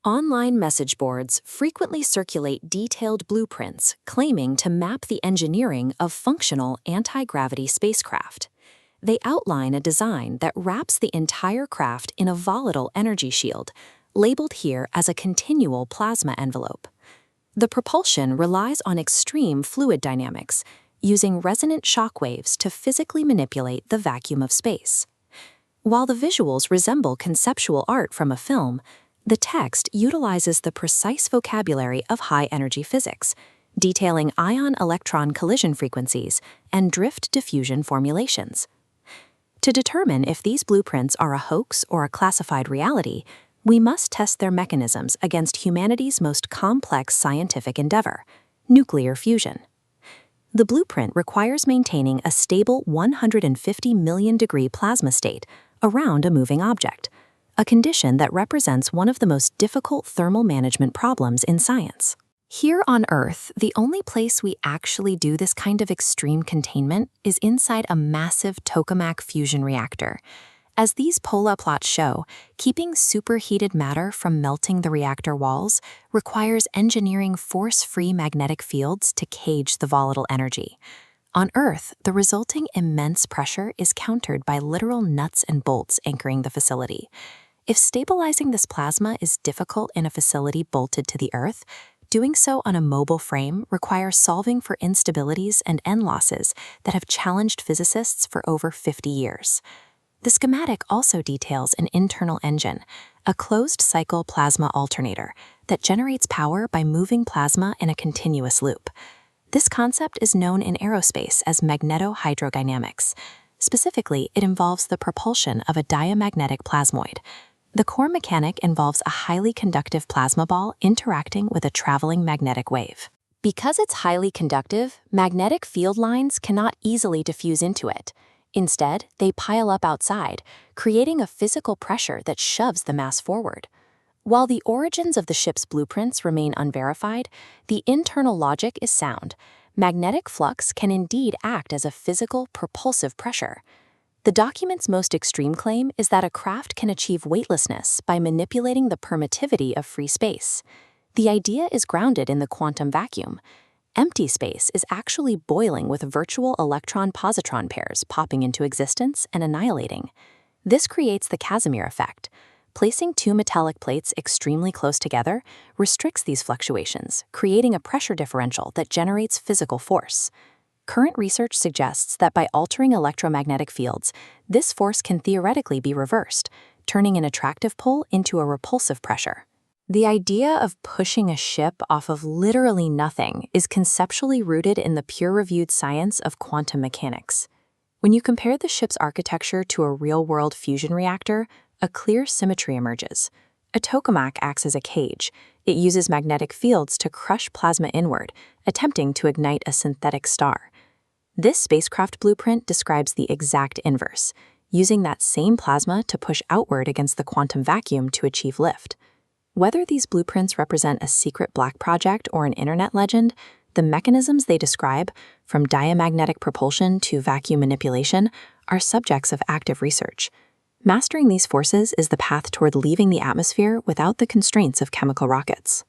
Online message boards frequently circulate detailed blueprints claiming to map the engineering of functional anti-gravity spacecraft. They outline a design that wraps the entire craft in a volatile energy shield, labeled here as a continual plasma envelope. The propulsion relies on extreme fluid dynamics, using resonant shock waves to physically manipulate the vacuum of space. While the visuals resemble conceptual art from a film, the text utilizes the precise vocabulary of high-energy physics, detailing ion-electron collision frequencies and drift diffusion formulations. To determine if these blueprints are a hoax or a classified reality, we must test their mechanisms against humanity's most complex scientific endeavor, nuclear fusion. The blueprint requires maintaining a stable 150 million degree plasma state around a moving object, a condition that represents one of the most difficult thermal management problems in science. Here on Earth, the only place we actually do this kind of extreme containment is inside a massive tokamak fusion reactor. As these polar plots show, keeping superheated matter from melting the reactor walls requires engineering force-free magnetic fields to cage the volatile energy. On Earth, the resulting immense pressure is countered by literal nuts and bolts anchoring the facility. If stabilizing this plasma is difficult in a facility bolted to the Earth, doing so on a mobile frame requires solving for instabilities and N losses that have challenged physicists for over 50 years. The schematic also details an internal engine, a closed-cycle plasma alternator that generates power by moving plasma in a continuous loop. This concept is known in aerospace as magnetohydrodynamics. Specifically, it involves the propulsion of a diamagnetic plasmoid. The core mechanic involves a highly conductive plasma ball interacting with a traveling magnetic wave. Because it's highly conductive, magnetic field lines cannot easily diffuse into it. Instead, they pile up outside, creating a physical pressure that shoves the mass forward. While the origins of the ship's blueprints remain unverified, the internal logic is sound. Magnetic flux can indeed act as a physical, propulsive pressure. The document's most extreme claim is that a craft can achieve weightlessness by manipulating the permittivity of free space. The idea is grounded in the quantum vacuum. Empty space is actually boiling with virtual electron-positron pairs popping into existence and annihilating. This creates the Casimir effect. Placing two metallic plates extremely close together restricts these fluctuations, creating a pressure differential that generates physical force. Current research suggests that by altering electromagnetic fields, this force can theoretically be reversed, turning an attractive pull into a repulsive pressure. The idea of pushing a ship off of literally nothing is conceptually rooted in the peer-reviewed science of quantum mechanics. When you compare the ship's architecture to a real-world fusion reactor, a clear symmetry emerges. A tokamak acts as a cage. It uses magnetic fields to crush plasma inward, attempting to ignite a synthetic star. This spacecraft blueprint describes the exact inverse, using that same plasma to push outward against the quantum vacuum to achieve lift. Whether these blueprints represent a secret black project or an internet legend, the mechanisms they describe, from diamagnetic propulsion to vacuum manipulation, are subjects of active research. Mastering these forces is the path toward leaving the atmosphere without the constraints of chemical rockets.